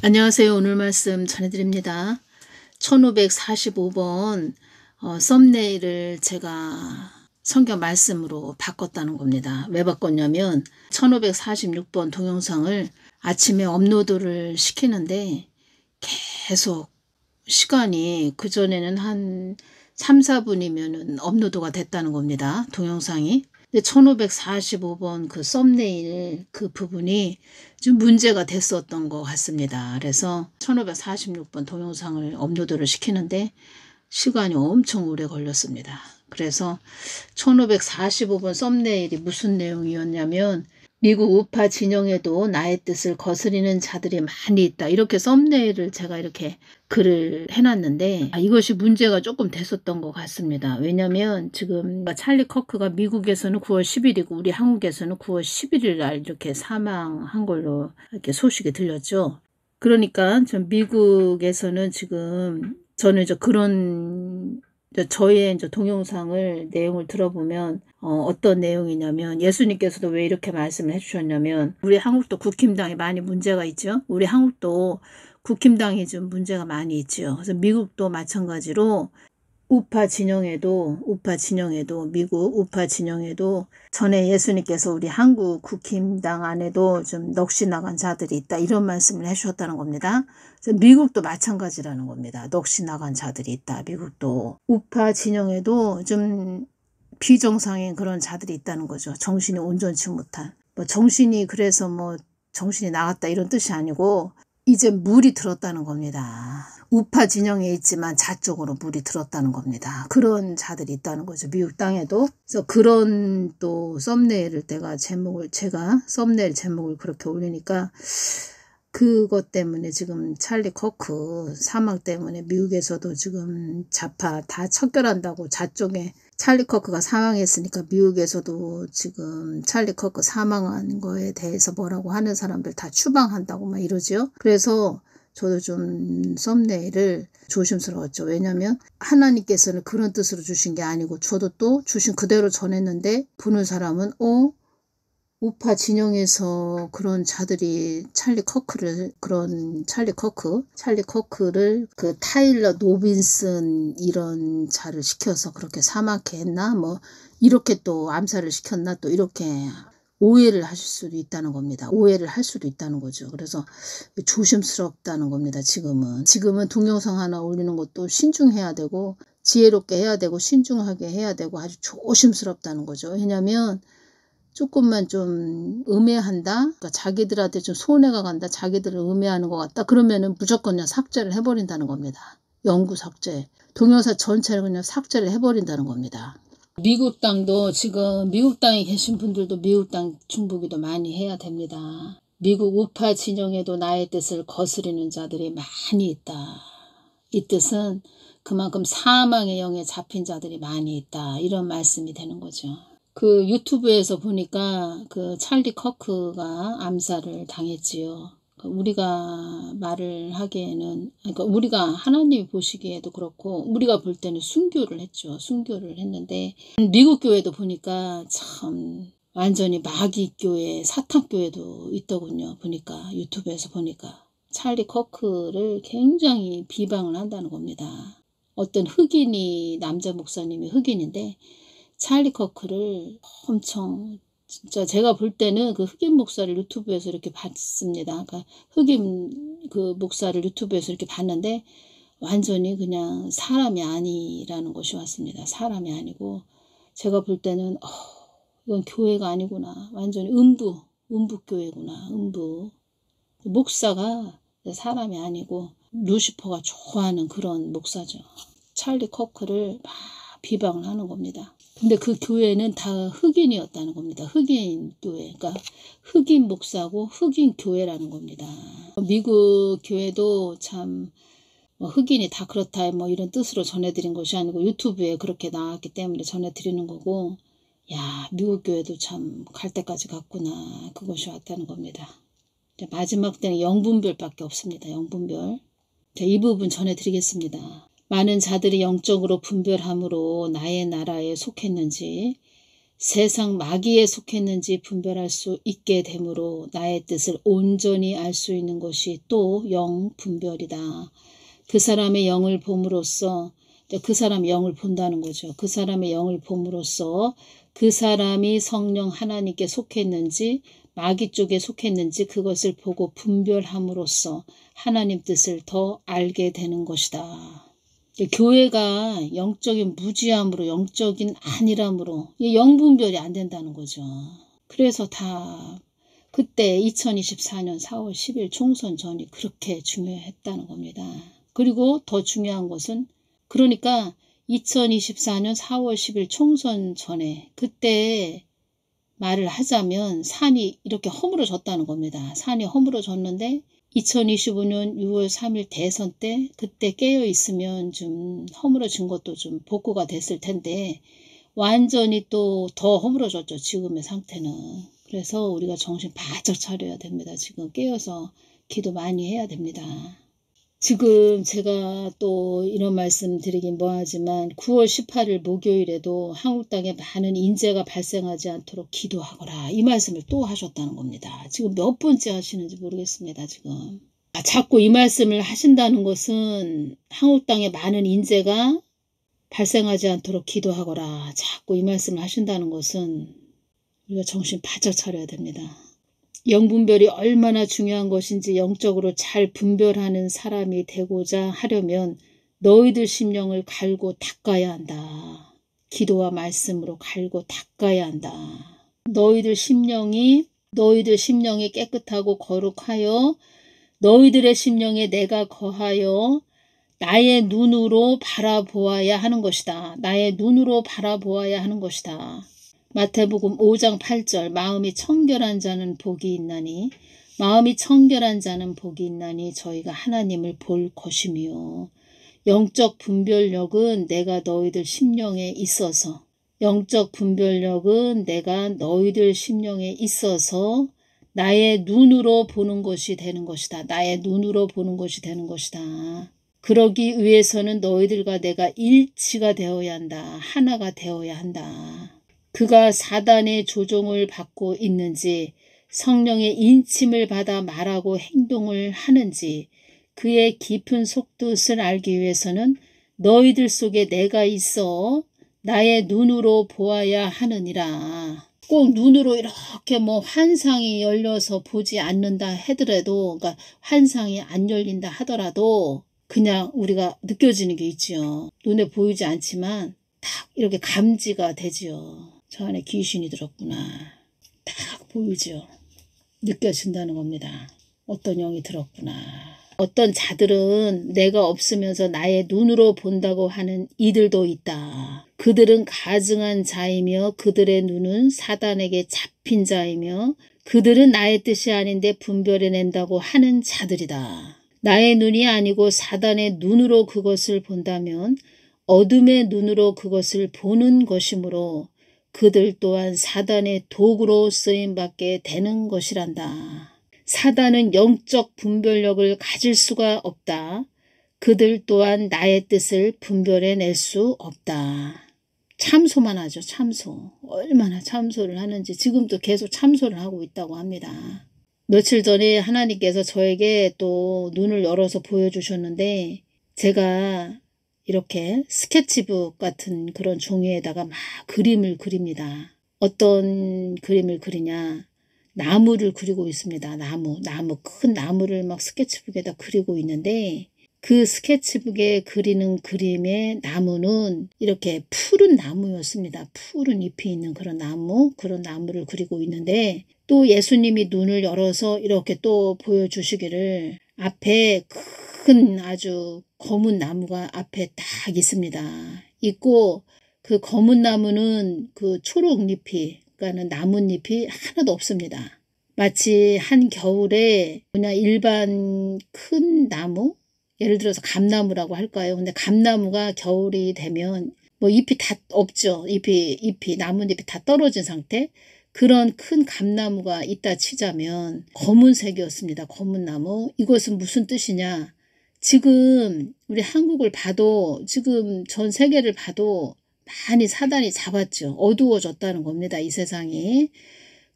안녕하세요. 오늘 말씀 전해드립니다. 1545번 썸네일을 제가 성경 말씀으로 바꿨다는 겁니다. 왜 바꿨냐면 1546번 동영상을 아침에 업로드를 시키는데 계속 시간이 그전에는 한 3, 4분이면 업로드가 됐다는 겁니다. 동영상이. 근데 1545번 그 썸네일 그 부분이 좀 문제가 됐었던 것 같습니다. 그래서 1546번 동영상을 업로드를 시키는데 시간이 엄청 오래 걸렸습니다. 그래서 1545번 썸네일이 무슨 내용이었냐면 미국 우파 진영에도 나의 뜻을 거스리는 자들이 많이 있다. 이렇게 썸네일을 제가 이렇게 글을 해놨는데 이것이 문제가 조금 됐었던 것 같습니다. 왜냐하면 지금 찰리 커크가 미국에서는 9월 10일이고 우리 한국에서는 9월 11일 날 이렇게 사망한 걸로 이렇게 소식이 들렸죠. 그러니까 전 미국에서는 지금 저는 이제 그런 저의 이제 동영상을 내용을 들어보면 어떤 내용이냐면 예수님께서도 왜 이렇게 말씀을 해주셨냐면 우리 한국도 국힘당이 많이 문제가 있죠. 우리 한국도 국힘당이 좀 문제가 많이 있죠. 그래서 미국도 마찬가지로 우파 진영에도 미국 우파 진영에도 전에 예수님께서 우리 한국 국힘당 안에도 좀 넋이 나간 자들이 있다 이런 말씀을 해주셨다는 겁니다. 그래서 미국도 마찬가지라는 겁니다. 넋이 나간 자들이 있다. 미국도 우파 진영에도 좀 비정상인 그런 자들이 있다는 거죠. 정신이 온전치 못한 정신이 그래서 정신이 나갔다 이런 뜻이 아니고 이제 물이 들었다는 겁니다. 우파 진영에 있지만 좌쪽으로 물이 들었다는 겁니다. 그런 자들이 있다는 거죠. 미국 땅에도. 그래서 그런 또 썸네일을 제가 썸네일 제목을 그렇게 올리니까 그것 때문에 지금 찰리 커크 사망 때문에 미국에서도 지금 좌파 다 척결한다고 좌쪽에 찰리 커크가 사망했으니까 미국에서도 지금 찰리 커크 사망한 거에 대해서 뭐라고 하는 사람들 다 추방한다고 막 이러죠. 그래서 저도 좀 썸네일을 조심스러웠죠. 왜냐하면 하나님께서는 그런 뜻으로 주신 게 아니고 저도 또 주신 그대로 전했는데 보는 사람은 우파 진영에서 그런 자들이 찰리 커크를 그 타일러 노빈슨 이런 자를 시켜서 그렇게 사망케 했나 이렇게 또 암살을 시켰나 또 이렇게 오해를 하실 수도 있다는 겁니다. 오해를 할 수도 있다는 거죠. 그래서 조심스럽다는 겁니다. 지금은 동영상 하나 올리는 것도 신중해야 되고 지혜롭게 해야 되고 신중하게 해야 되고 아주 조심스럽다는 거죠. 왜냐하면 조금만 좀 음해한다. 그러니까 자기들한테 좀 손해가 간다. 자기들을 음해하는 것 같다. 그러면은 무조건 그냥 삭제를 해버린다는 겁니다. 영구 삭제. 동영상 전체를 그냥 삭제를 해버린다는 겁니다. 미국 땅도 지금 미국 땅에 계신 분들도 미국 땅 중보기도 많이 해야 됩니다. 미국 우파 진영에도 나의 뜻을 거스리는 자들이 많이 있다. 이 뜻은 그만큼 사망의 영에 잡힌 자들이 많이 있다. 이런 말씀이 되는 거죠. 그 유튜브에서 보니까 그 찰리 커크가 암살을 당했지요. 우리가 말을 하기에는 그러니까 우리가 하나님이 보시기에도 그렇고 우리가 볼 때는 순교를 했죠. 순교를 했는데 미국 교회도 보니까 참 완전히 마귀 교회, 사탄 교회도 있더군요. 보니까 유튜브에서 보니까 찰리 커크를 굉장히 비방을 한다는 겁니다. 어떤 흑인이 남자 목사님이 흑인인데 찰리 커크를 엄청 진짜 제가 볼 때는 그 흑인 목사를 유튜브에서 이렇게 봤습니다. 그러니까 흑인 그 목사를 유튜브에서 이렇게 봤는데 완전히 그냥 사람이 아니라는 것이 왔습니다. 사람이 아니고 제가 볼 때는 이건 교회가 아니구나. 완전히 음부교회구나. 목사가 사람이 아니고 루시퍼가 좋아하는 그런 목사죠. 찰리 커크를 막 비방을 하는 겁니다. 근데 그 교회는 다 흑인이었다는 겁니다. 흑인 교회. 그러니까 흑인 목사고 흑인 교회라는 겁니다. 미국 교회도 참 흑인이 다 그렇다 이런 뜻으로 전해드린 것이 아니고 유튜브에 그렇게 나왔기 때문에 전해드리는 거고 야 미국 교회도 참 갈 때까지 갔구나. 그것이 왔다는 겁니다. 마지막 때는 영분별밖에 없습니다. 영분별. 이 부분 전해드리겠습니다. 많은 자들이 영적으로 분별함으로 나의 나라에 속했는지 세상 마귀에 속했는지 분별할 수 있게 되므로 나의 뜻을 온전히 알 수 있는 것이 또 영 분별이다. 그 사람의 영을 봄으로써 그 사람의 영을 본다는 거죠. 그 사람의 영을 봄으로써 그 사람이 성령 하나님께 속했는지 마귀 쪽에 속했는지 그것을 보고 분별함으로써 하나님 뜻을 더 알게 되는 것이다. 교회가 영적인 무지함으로 영적인 안일함으로 영분별이 안 된다는 거죠. 그래서 다 그때 2024년 4월 10일 총선 전이 그렇게 중요했다는 겁니다. 그리고 더 중요한 것은 그러니까 2024년 4월 10일 총선 전에 그때 말을 하자면 산이 이렇게 허물어졌다는 겁니다. 산이 허물어졌는데 2025년 6월 3일 대선 때 그때 깨어 있으면 좀 허물어진 것도 좀 복구가 됐을 텐데 완전히 또 더 허물어졌죠. 지금의 상태는. 그래서 우리가 정신 바짝 차려야 됩니다. 지금 깨어서 기도 많이 해야 됩니다. 지금 제가 또 이런 말씀 드리긴 뭐하지만 9월 18일 목요일에도 한국 땅에 많은 인재가 발생하지 않도록 기도하거라. 이 말씀을 또 하셨다는 겁니다. 지금 몇 번째 하시는지 모르겠습니다. 지금. 자꾸 이 말씀을 하신다는 것은 한국 땅에 많은 인재가 발생하지 않도록 기도하거라. 자꾸 이 말씀을 하신다는 것은 우리가 정신 바짝 차려야 됩니다. 영분별이 얼마나 중요한 것인지 영적으로 잘 분별하는 사람이 되고자 하려면 너희들 심령을 갈고 닦아야 한다. 기도와 말씀으로 갈고 닦아야 한다. 너희들 심령이 깨끗하고 거룩하여 너희들의 심령에 내가 거하여 나의 눈으로 바라보아야 하는 것이다. 나의 눈으로 바라보아야 하는 것이다. 마태복음 5장 8절 마음이 청결한 자는 복이 있나니 저희가 하나님을 볼 것이며 영적 분별력은 내가 너희들 심령에 있어서 나의 눈으로 보는 것이 되는 것이다. 나의 눈으로 보는 것이 되는 것이다. 그러기 위해서는 너희들과 내가 일치가 되어야 한다. 하나가 되어야 한다. 그가 사단의 조종을 받고 있는지 성령의 인침을 받아 말하고 행동을 하는지 그의 깊은 속뜻을 알기 위해서는 너희들 속에 내가 있어 나의 눈으로 보아야 하느니라. 꼭 눈으로 이렇게 뭐 환상이 열려서 보지 않는다 하더라도 그러니까 환상이 안 열린다 하더라도 그냥 우리가 느껴지는 게 있지요. 눈에 보이지 않지만 딱 이렇게 감지가 되지요. 저 안에 귀신이 들었구나. 딱 보이죠. 느껴진다는 겁니다. 어떤 영이 들었구나. 어떤 자들은 내가 없으면서 나의 눈으로 본다고 하는 이들도 있다. 그들은 가증한 자이며 그들의 눈은 사단에게 잡힌 자이며 그들은 나의 뜻이 아닌데 분별해낸다고 하는 자들이다. 나의 눈이 아니고 사단의 눈으로 그것을 본다면 어둠의 눈으로 그것을 보는 것이므로 그들 또한 사단의 도구로 쓰임받게 되는 것이란다. 사단은 영적 분별력을 가질 수가 없다. 그들 또한 나의 뜻을 분별해낼 수 없다. 참소만 하죠. 참소. 얼마나 참소를 하는지 지금도 계속 참소를 하고 있다고 합니다. 며칠 전에 하나님께서 저에게 또 눈을 열어서 보여주셨는데 제가 이렇게 스케치북 같은 그런 종이에다가 막 그림을 그립니다. 어떤 그림을 그리냐. 나무를 그리고 있습니다. 나무, 큰 나무를 막 스케치북에다 그리고 있는데 그 스케치북에 그리는 그림의 나무는 이렇게 푸른 나무였습니다. 푸른 잎이 있는 그런 나무를 그리고 있는데 또 예수님이 눈을 열어서 이렇게 또 보여주시기를 앞에 큰 아주 검은 나무가 앞에 딱 있습니다. 있고 그 검은 나무는 그 초록잎이 그러니까 나뭇잎이 하나도 없습니다. 마치 한겨울에 그냥 일반 큰 나무 예를 들어서 감나무라고 할까요? 근데 감나무가 겨울이 되면 뭐 잎이 다 없죠. 나뭇잎이 다 떨어진 상태. 그런 큰 감나무가 있다 치자면 검은색이었습니다. 검은 나무. 이것은 무슨 뜻이냐? 지금 우리 한국을 봐도 지금 전 세계를 봐도 많이 사단이 잡았죠. 어두워졌다는 겁니다. 이 세상이.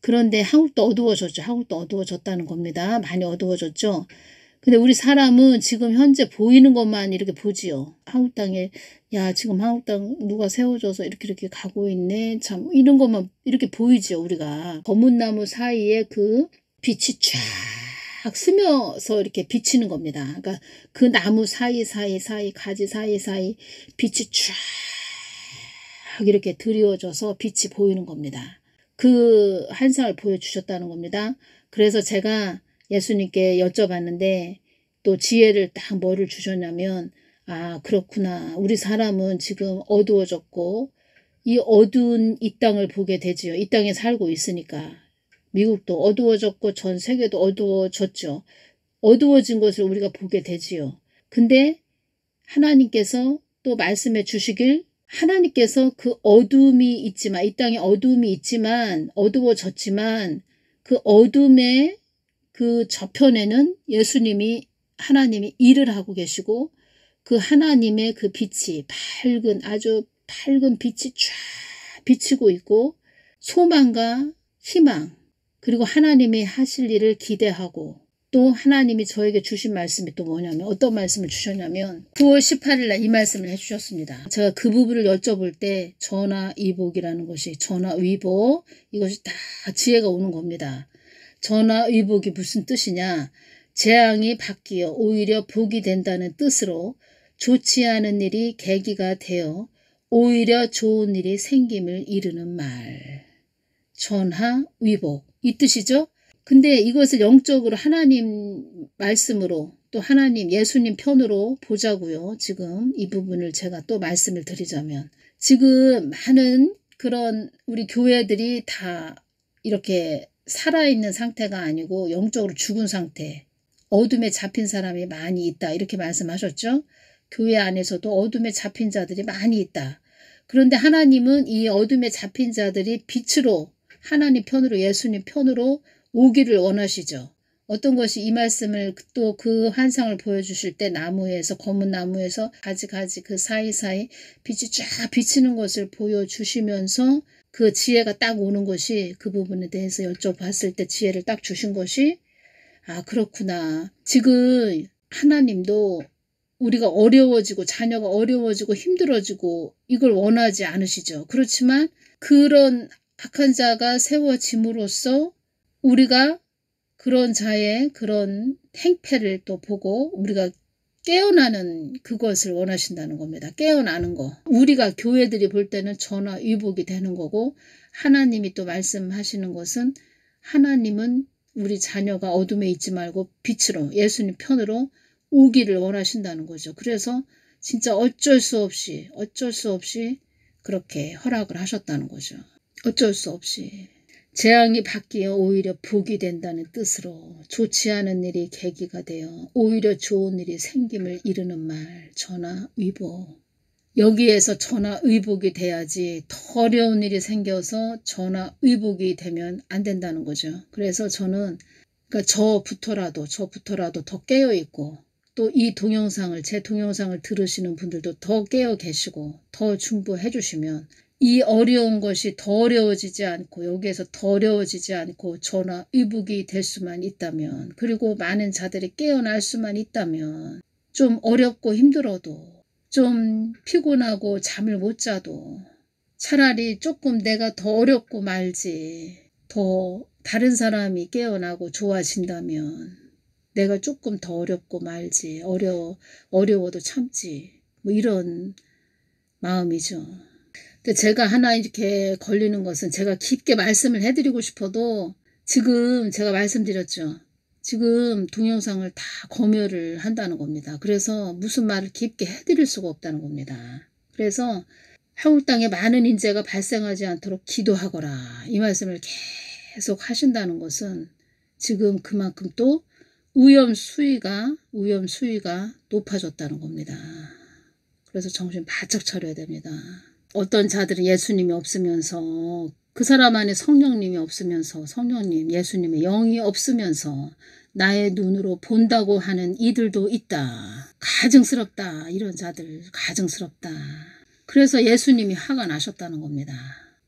그런데 한국도 어두워졌죠. 한국도 어두워졌다는 겁니다. 많이 어두워졌죠. 근데 우리 사람은 지금 현재 보이는 것만 이렇게 보지요. 한국 땅에 야 지금 한국 땅 누가 세워줘서 이렇게 가고 있네. 참 이런 것만 이렇게 보이죠. 우리가 검은 나무 사이에 그 빛이 쫙 스며서 이렇게 비치는 겁니다. 그러니까 그 나무 사이 가지 사이 빛이 쫙 이렇게 드리워져서 빛이 보이는 겁니다. 그 환상을 보여주셨다는 겁니다. 그래서 제가 예수님께 여쭤봤는데 또 지혜를 딱 뭐를 주셨냐면 아 그렇구나. 우리 사람은 지금 어두워졌고 이 어두운 이 땅을 보게 되지요. 이 땅에 살고 있으니까. 미국도 어두워졌고 전 세계도 어두워졌죠. 어두워진 것을 우리가 보게 되지요. 근데 하나님께서 또 말씀해 주시길 하나님께서 그 어둠이 있지만 이 땅에 어둠이 있지만 어두워졌지만 그 어둠의 그 저편에는 예수님이 하나님이 일을 하고 계시고 그 하나님의 그 빛이 아주 밝은 빛이 쫙 비치고 있고 소망과 희망 그리고 하나님이 하실 일을 기대하고 또 하나님이 저에게 주신 말씀이 또 뭐냐면 어떤 말씀을 주셨냐면 9월 18일 날 이 말씀을 해주셨습니다. 제가 그 부분을 여쭤볼 때 전화위복이라는 것이 전화위복 이것이 다 지혜가 오는 겁니다. 전화위복이 무슨 뜻이냐 재앙이 바뀌어 오히려 복이 된다는 뜻으로 좋지 않은 일이 계기가 되어 오히려 좋은 일이 생김을 이루는 말 전화위복 이 뜻이죠. 근데 이것을 영적으로 하나님 말씀으로 또 하나님 예수님 편으로 보자고요. 지금 이 부분을 제가 또 말씀을 드리자면 지금 많은 그런 우리 교회들이 다 이렇게 살아있는 상태가 아니고 영적으로 죽은 상태 어둠에 잡힌 사람이 많이 있다 이렇게 말씀하셨죠. 교회 안에서도 어둠에 잡힌 자들이 많이 있다. 그런데 하나님은 이 어둠에 잡힌 자들이 빛으로 하나님 편으로 예수님 편으로 오기를 원하시죠. 어떤 것이 이 말씀을 또 그 환상을 보여주실 때 나무에서 검은 나무에서 가지 그 사이사이 빛이 쫙 비치는 것을 보여주시면서 그 지혜가 딱 오는 것이 그 부분에 대해서 여쭤봤을 때 지혜를 딱 주신 것이 아 그렇구나. 지금 하나님도 우리가 어려워지고 자녀가 어려워지고 힘들어지고 이걸 원하지 않으시죠. 그렇지만 그런 악한 자가 세워짐으로써 우리가 그런 자의 그런 행패를 또 보고 우리가 깨어나는 그것을 원하신다는 겁니다. 깨어나는 거. 우리가 교회들이 볼 때는 전화위복이 되는 거고 하나님이 또 말씀하시는 것은 하나님은 우리 자녀가 어둠에 있지 말고 빛으로 예수님 편으로 오기를 원하신다는 거죠. 그래서 진짜 어쩔 수 없이 그렇게 허락을 하셨다는 거죠. 어쩔 수 없이. 재앙이 바뀌어 오히려 복이 된다는 뜻으로 좋지 않은 일이 계기가 되어 오히려 좋은 일이 생김을 이루는 말 전화위복. 여기에서 전화위복이 돼야지 더 어려운 일이 생겨서 전화위복이 되면 안 된다는 거죠. 그래서 저는 그러니까 저부터라도 더 깨어있고 또 이 동영상을 제 동영상을 들으시는 분들도 더 깨어 계시고 더 중보해 주시면 이 어려운 것이 더 어려워지지 않고 여기에서 더 어려워지지 않고 전화위복이 될 수만 있다면 그리고 많은 자들이 깨어날 수만 있다면 좀 어렵고 힘들어도 좀 피곤하고 잠을 못 자도 차라리 조금 내가 더 어렵고 말지 더 다른 사람이 깨어나고 좋아진다면 내가 조금 더 어렵고 말지 어려워도 참지 뭐 이런 마음이죠. 근데 제가 하나 이렇게 걸리는 것은 제가 깊게 말씀을 해드리고 싶어도 지금 제가 말씀드렸죠. 지금 동영상을 다 검열을 한다는 겁니다. 그래서 무슨 말을 깊게 해드릴 수가 없다는 겁니다. 그래서 한국 땅에 많은 인재가 발생하지 않도록 기도하거라. 이 말씀을 계속 하신다는 것은 지금 그만큼 또 위험 수위가 높아졌다는 겁니다. 그래서 정신 바짝 차려야 됩니다. 어떤 자들은 예수님이 없으면서 그 사람 안에 성령님이 없으면서 성령님 예수님의 영이 없으면서 나의 눈으로 본다고 하는 이들도 있다. 가증스럽다. 이런 자들 가증스럽다. 그래서 예수님이 화가 나셨다는 겁니다.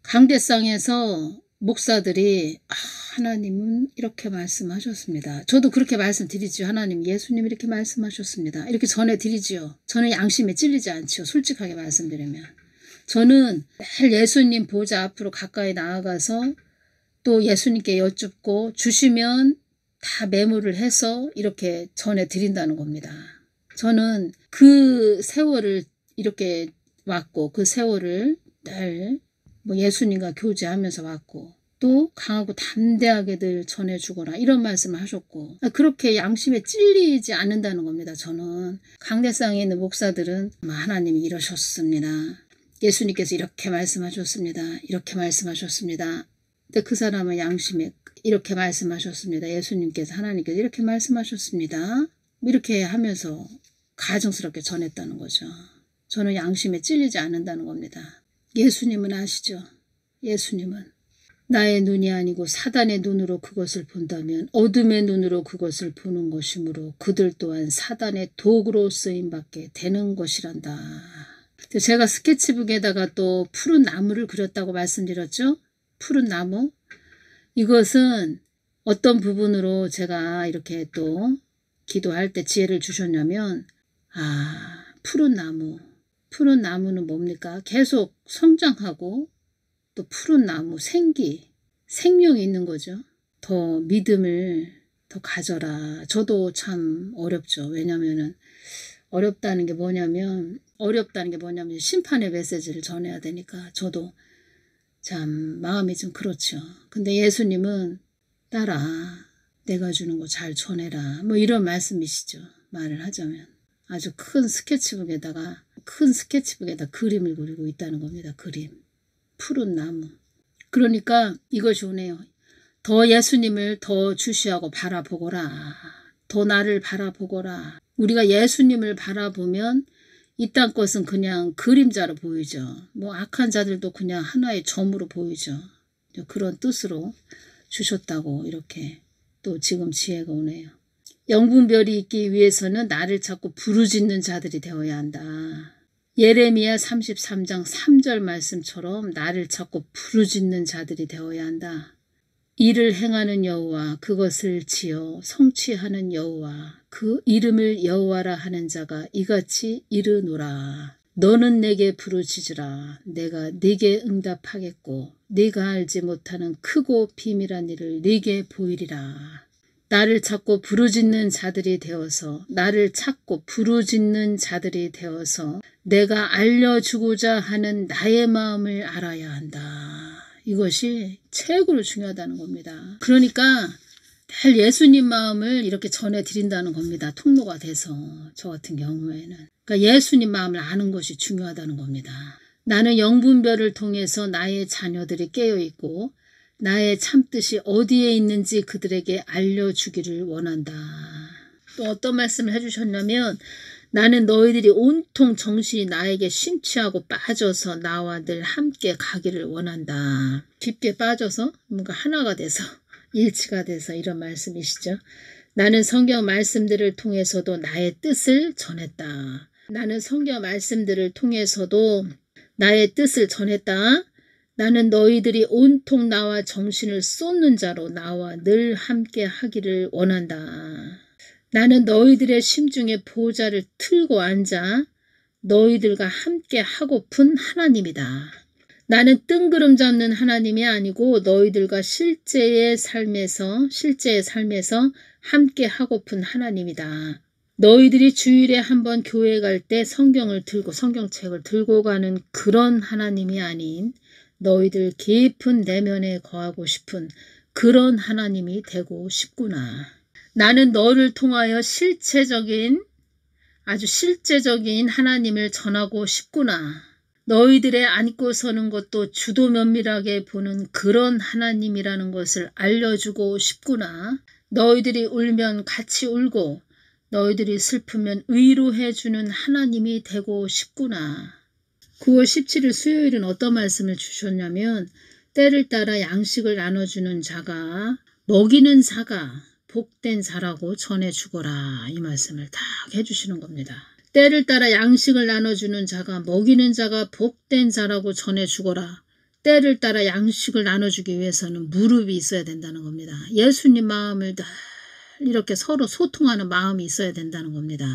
강대상에서 목사들이 하나님은 이렇게 말씀하셨습니다. 저도 그렇게 말씀드리죠. 하나님, 예수님 이렇게 말씀하셨습니다. 이렇게 전해드리지요. 저는 양심에 찔리지 않죠. 솔직하게 말씀드리면. 저는 매일 예수님 보좌 앞으로 가까이 나아가서 또 예수님께 여쭙고 주시면 다 메모를 해서 이렇게 전해드린다는 겁니다. 저는 그 세월을 이렇게 왔고 그 세월을 늘 예수님과 교제하면서 왔고 또 강하고 담대하게 늘 전해주거라 이런 말씀을 하셨고 그렇게 양심에 찔리지 않는다는 겁니다. 저는 강대상에 있는 목사들은 하나님이 이러셨습니다. 예수님께서 이렇게 말씀하셨습니다. 이렇게 말씀하셨습니다. 근데 그 사람은 양심에 이렇게 말씀하셨습니다. 예수님께서 하나님께서 이렇게 말씀하셨습니다. 이렇게 하면서 가정스럽게 전했다는 거죠. 저는 양심에 찔리지 않는다는 겁니다. 예수님은 아시죠? 예수님은 나의 눈이 아니고 사단의 눈으로 그것을 본다면 어둠의 눈으로 그것을 보는 것이므로 그들 또한 사단의 도구로 쓰임받게 되는 것이란다. 제가 스케치북에다가 또 푸른 나무를 그렸다고 말씀드렸죠? 푸른 나무. 이것은 어떤 부분으로 제가 이렇게 또 기도할 때 지혜를 주셨냐면 푸른 나무. 푸른 나무는 뭡니까? 계속 성장하고 또 푸른 나무, 생명이 있는 거죠. 더 믿음을 더 가져라. 저도 참 어렵죠. 왜냐면은 어렵다는 게 뭐냐면 심판의 메시지를 전해야 되니까 저도 참 마음이 좀 그렇죠. 근데 예수님은 딸아 내가 주는 거 잘 전해라. 이런 말씀이시죠. 말을 하자면. 아주 큰 스케치북에다가 그림을 그리고 있다는 겁니다. 그림. 푸른 나무. 그러니까 이것이 오네요. 더 예수님을 더 주시하고 바라보거라. 더 나를 바라보거라. 우리가 예수님을 바라보면 이 땅 것은 그냥 그림자로 보이죠. 악한 자들도 그냥 하나의 점으로 보이죠. 그런 뜻으로 주셨다고 이렇게 또 지금 지혜가 오네요. 영분별이 있기 위해서는 나를 찾고 부르짖는 자들이 되어야 한다. 예레미야 33장 3절 말씀처럼 나를 찾고 부르짖는 자들이 되어야 한다. 이를 행하는 여호와 그것을 지어 성취하는 여호와 그 이름을 여호와라 하는 자가 이같이 이르노라. 너는 내게 부르짖으라. 내가 네게 응답하겠고 네가 알지 못하는 크고 비밀한 일을 네게 보이리라. 나를 찾고 부르짖는 자들이 되어서 내가 알려주고자 하는 나의 마음을 알아야 한다. 이것이 최고로 중요하다는 겁니다. 그러니까 늘 예수님 마음을 이렇게 전해드린다는 겁니다. 통로가 돼서 저 같은 경우에는. 그러니까 예수님 마음을 아는 것이 중요하다는 겁니다. 나는 영분별을 통해서 나의 자녀들이 깨어있고 나의 참뜻이 어디에 있는지 그들에게 알려주기를 원한다. 또 어떤 말씀을 해주셨냐면 나는 너희들이 온통 정신이 나에게 심취하고 빠져서 나와 늘 함께 가기를 원한다. 깊게 빠져서 뭔가 하나가 돼서 일치가 돼서 이런 말씀이시죠. 나는 성경 말씀들을 통해서도 나의 뜻을 전했다. 나는 너희들이 온통 나와 정신을 쏟는 자로 나와 늘 함께 하기를 원한다. 나는 너희들의 심중에 보좌를 틀고 앉아 너희들과 함께 하고픈 하나님이다. 나는 뜬구름 잡는 하나님이 아니고 너희들과 실제의 삶에서 함께 하고픈 하나님이다. 너희들이 주일에 한번 교회 갈 때 성경책을 들고 가는 그런 하나님이 아닌 너희들 깊은 내면에 거하고 싶은 그런 하나님이 되고 싶구나. 나는 너를 통하여 아주 실제적인 하나님을 전하고 싶구나. 너희들의 안고 서는 것도 주도 면밀하게 보는 그런 하나님이라는 것을 알려주고 싶구나. 너희들이 울면 같이 울고 너희들이 슬프면 위로해주는 하나님이 되고 싶구나. 9월 17일 수요일은 어떤 말씀을 주셨냐면 때를 따라 양식을 나눠주는 자가 먹이는 자가 복된 자라고 전해주거라. 이 말씀을 딱 해주시는 겁니다. 때를 따라 양식을 나눠주는 자가 먹이는 자가 복된 자라고 전해 주거라. 때를 따라 양식을 나눠주기 위해서는 무릎이 있어야 된다는 겁니다. 예수님 마음을 늘 이렇게 서로 소통하는 마음이 있어야 된다는 겁니다.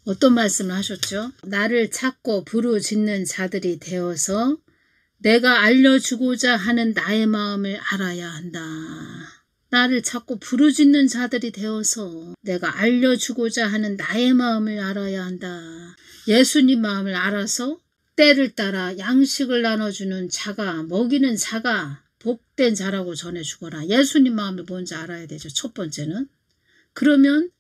어떤 말씀을 하셨죠? 나를 찾고 부르짖는 자들이 되어서 내가 알려주고자 하는 나의 마음을 알아야 한다. 나를 찾고 부르짖는 자들이 되어서 내가 알려주고자 하는 나의 마음을 알아야 한다. 예수님 마음을 알아서 때를 따라 양식을 나눠주는 자가, 먹이는 자가 복된 자라고 전해주거라. 예수님 마음을 먼저 알아야 되죠. 첫 번째는. 그러면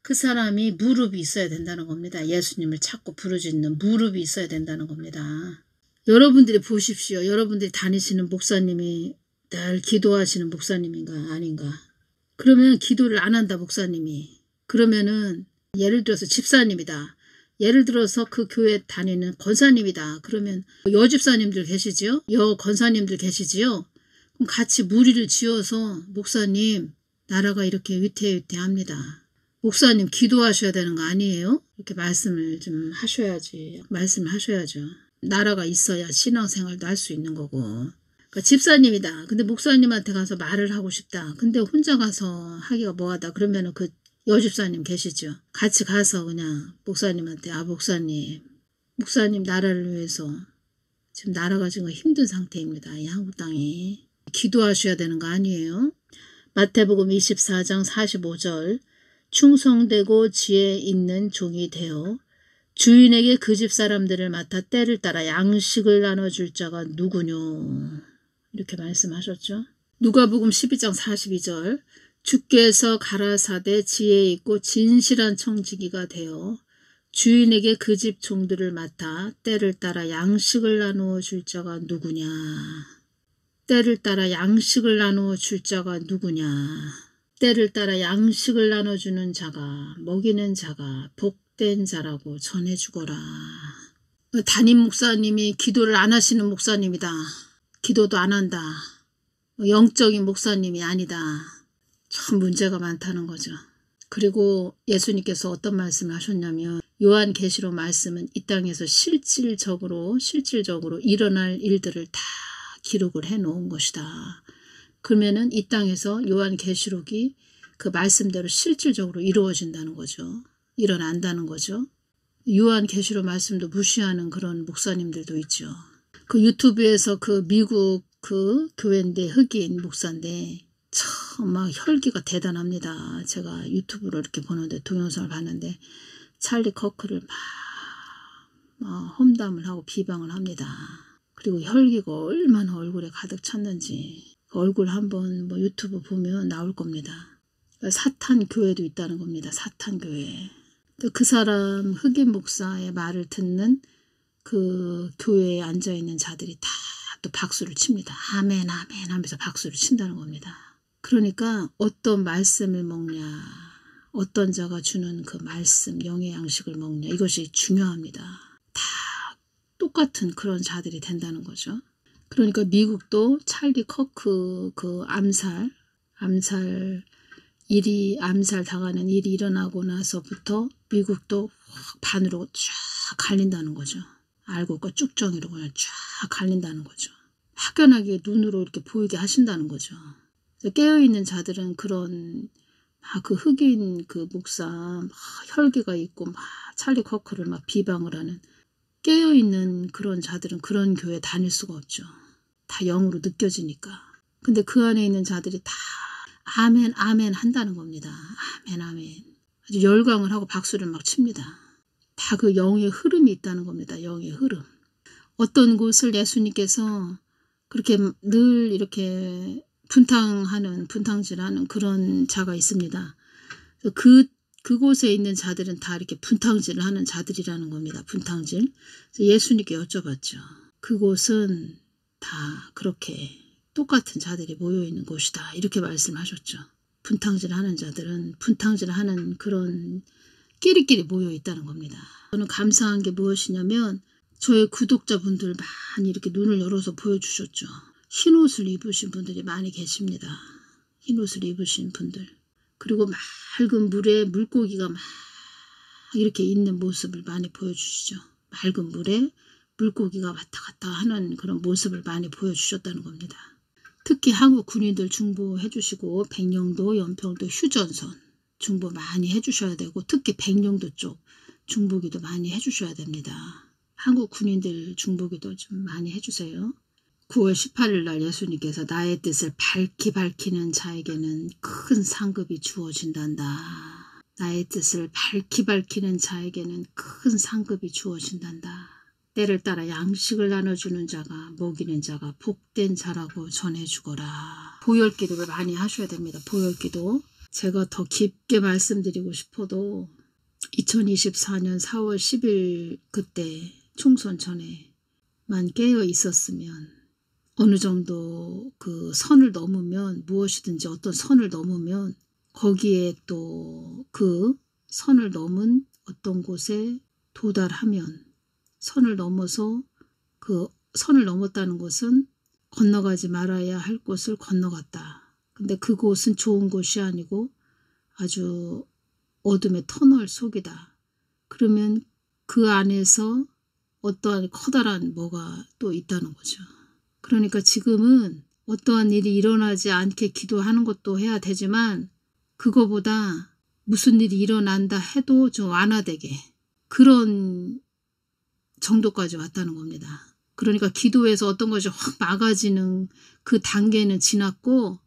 그 사람이 무릎이 있어야 된다는 겁니다. 예수님을 찾고 부르짖는 무릎이 있어야 된다는 겁니다. 여러분들이 보십시오. 여러분들이 다니시는 목사님이 늘 기도하시는 목사님인가 아닌가. 그러면 기도를 안 한다 목사님이. 그러면은 예를 들어서 집사님이다. 예를 들어서 그 교회 다니는 권사님이다. 그러면 여집사님들 계시지요? 여권사님들 계시지요? 그럼 같이 무리를 지어서 목사님 나라가 이렇게 위태위태합니다. 목사님 기도하셔야 되는 거 아니에요? 이렇게 말씀을 좀 하셔야지. 말씀을 하셔야죠. 나라가 있어야 신앙생활도 할 수 있는 거고. 그러니까 집사님이다. 근데 목사님한테 가서 말을 하고 싶다. 근데 혼자 가서 하기가 뭐하다. 그러면은 그 여집사님 계시죠. 같이 가서 그냥 목사님한테 목사님 나라를 위해서 지금 나라가 지금 힘든 상태입니다. 이 한국 땅이. 기도하셔야 되는 거 아니에요? 마태복음 24장 45절 충성되고 지혜 있는 종이 되어 주인에게 그 집 사람들을 맡아 때를 따라 양식을 나눠줄 자가 누구뇨? 이렇게 말씀하셨죠. 누가복음 12장 42절 주께서 가라사대 지혜 있고 진실한 청지기가 되어 주인에게 그 집 종들을 맡아 때를 따라 양식을 나누어 줄 자가 누구냐. 때를 따라 양식을 나누어 줄 자가 누구냐. 때를 따라 양식을 나눠주는 자가 먹이는 자가 복된 자라고 전해주거라. 담임 목사님이 기도를 안 하시는 목사님이다. 기도도 안 한다. 영적인 목사님이 아니다. 참 문제가 많다는 거죠. 그리고 예수님께서 어떤 말씀을 하셨냐면 요한계시록 말씀은 이 땅에서 실질적으로 일어날 일들을 다 기록을 해놓은 것이다. 그러면은 이 땅에서 요한계시록이 그 말씀대로 실질적으로 이루어진다는 거죠. 일어난다는 거죠. 요한계시록 말씀도 무시하는 그런 목사님들도 있죠. 그 유튜브에서 그 미국 그 교회인데 흑인 목사인데 참 막 혈기가 대단합니다. 제가 유튜브로 이렇게 보는데 동영상을 봤는데 찰리 커크를 막 험담을 하고 비방을 합니다. 그리고 혈기가 얼마나 얼굴에 가득 찼는지 그 얼굴 한번 뭐 유튜브 보면 나올 겁니다. 사탄 교회도 있다는 겁니다. 사탄 교회. 그 사람 흑인 목사의 말을 듣는 그 교회에 앉아있는 자들이 다 또 박수를 칩니다. 아멘 아멘 하면서 박수를 친다는 겁니다. 그러니까 어떤 말씀을 먹냐, 어떤 자가 주는 그 말씀, 영의 양식을 먹냐, 이것이 중요합니다. 다 똑같은 그런 자들이 된다는 거죠. 그러니까 미국도 찰리 커크 그 암살 당하는 일이 일어나고 나서부터 미국도 반으로 쫙 갈린다는 거죠. 알곡과 쭉정이로 그냥 쫙 갈린다는 거죠. 확연하게 눈으로 이렇게 보이게 하신다는 거죠. 깨어있는 자들은 그런 그 흑인 그 목사 혈기가 있고 막 찰리 커크를 막 비방을 하는 깨어있는 그런 자들은 그런 교회 다닐 수가 없죠. 다 영으로 느껴지니까. 근데 그 안에 있는 자들이 다 아멘 아멘 한다는 겁니다. 아멘 아멘. 아주 열광을 하고 박수를 막 칩니다. 다 그 영의 흐름이 있다는 겁니다. 영의 흐름. 어떤 곳을 예수님께서 그렇게 늘 이렇게 분탕질하는 그런 자가 있습니다. 그곳에 있는 자들은 다 이렇게 분탕질을 하는 자들이라는 겁니다. 분탕질. 예수님께 여쭤봤죠. 그곳은 다 그렇게 똑같은 자들이 모여있는 곳이다. 이렇게 말씀하셨죠. 분탕질하는 자들은 분탕질하는 그런 끼리끼리 모여있다는 겁니다. 저는 감사한 게 무엇이냐면 저의 구독자분들 많이 이렇게 눈을 열어서 보여주셨죠. 흰옷을 입으신 분들이 많이 계십니다. 흰옷을 입으신 분들. 그리고 맑은 물에 물고기가 이렇게 있는 모습을 많이 보여주시죠. 맑은 물에 물고기가 왔다 갔다 하는 그런 모습을 많이 보여주셨다는 겁니다. 특히 한국 군인들 중보해 주시고 백령도, 연평도, 휴전선 중보 많이 해주셔야 되고 특히 백령도 쪽 중보기도 많이 해주셔야 됩니다. 한국 군인들 중보기도 좀 많이 해주세요. 9월 18일 날 예수님께서 나의 뜻을 밝히는 자에게는 큰 상급이 주어진단다. 나의 뜻을 밝히는 자에게는 큰 상급이 주어진단다. 때를 따라 양식을 나눠주는 자가 먹이는 자가 복된 자라고 전해주거라. 보혈기도를 많이 하셔야 됩니다. 보혈기도. 제가 더 깊게 말씀드리고 싶어도 2024년 4월 10일 그때 총선 전에만 깨어 있었으면 어느 정도 그 선을 넘으면 무엇이든지 어떤 선을 넘으면 거기에 또 그 선을 넘은 어떤 곳에 도달하면 선을 넘어서 그 선을 넘었다는 것은 건너가지 말아야 할 곳을 건너갔다. 근데 그곳은 좋은 곳이 아니고 아주 어둠의 터널 속이다. 그러면 그 안에서 어떠한 커다란 뭐가 또 있다는 거죠. 그러니까 지금은 어떠한 일이 일어나지 않게 기도하는 것도 해야 되지만 그거보다 무슨 일이 일어난다 해도 좀 완화되게 그런 정도까지 왔다는 겁니다. 그러니까 기도에서 어떤 것이 확 막아지는 그 단계는 지났고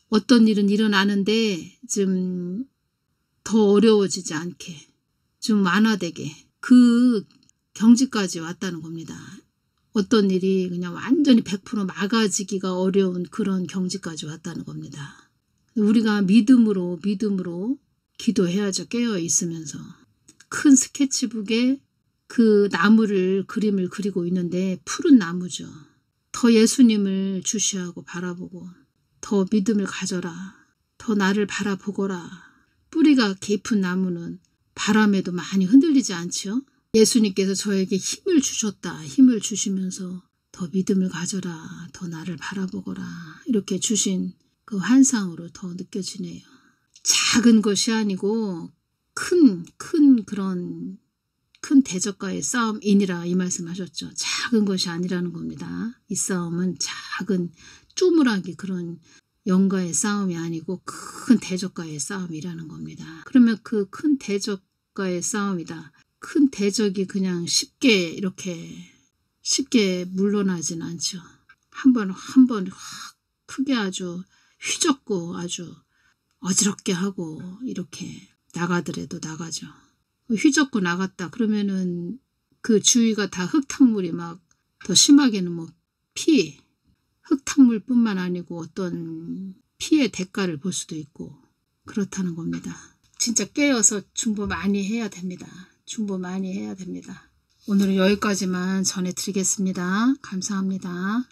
어떤 일은 일어나는데 좀 더 어려워지지 않게 좀 완화되게 그 경지까지 왔다는 겁니다. 어떤 일이 그냥 완전히 100% 막아지기가 어려운 그런 경지까지 왔다는 겁니다. 우리가 믿음으로 기도해야죠. 깨어 있으면서. 큰 스케치북에 그 나무를 그림을 그리고 있는데 푸른 나무죠. 더 예수님을 주시하고 바라보고 더 믿음을 가져라. 더 나를 바라보거라. 뿌리가 깊은 나무는 바람에도 많이 흔들리지 않죠. 예수님께서 저에게 힘을 주셨다. 힘을 주시면서 더 믿음을 가져라. 더 나를 바라보거라. 이렇게 주신 그 환상으로 더 느껴지네요. 작은 것이 아니고 큰 대적과의 싸움이니라 이 말씀하셨죠. 작은 것이 아니라는 겁니다. 이 싸움은 작은 쪼무라기 그런 영과의 싸움이 아니고 큰 대적과의 싸움이라는 겁니다. 그러면 그 큰 대적과의 싸움이다. 큰 대적이 그냥 쉽게 물러나진 않죠. 한 번 확 크게 아주 휘젓고 아주 어지럽게 하고 이렇게 나가더라도 나가죠. 휘젓고 나갔다 그러면은 그 주위가 다 흙탕물이 막 더 심하게는 뭐 흙탕물뿐만 아니고 어떤 피의 대가를 볼 수도 있고 그렇다는 겁니다. 진짜 깨어서 중보 많이 해야 됩니다. 중보 많이 해야 됩니다. 오늘은 여기까지만 전해드리겠습니다. 감사합니다.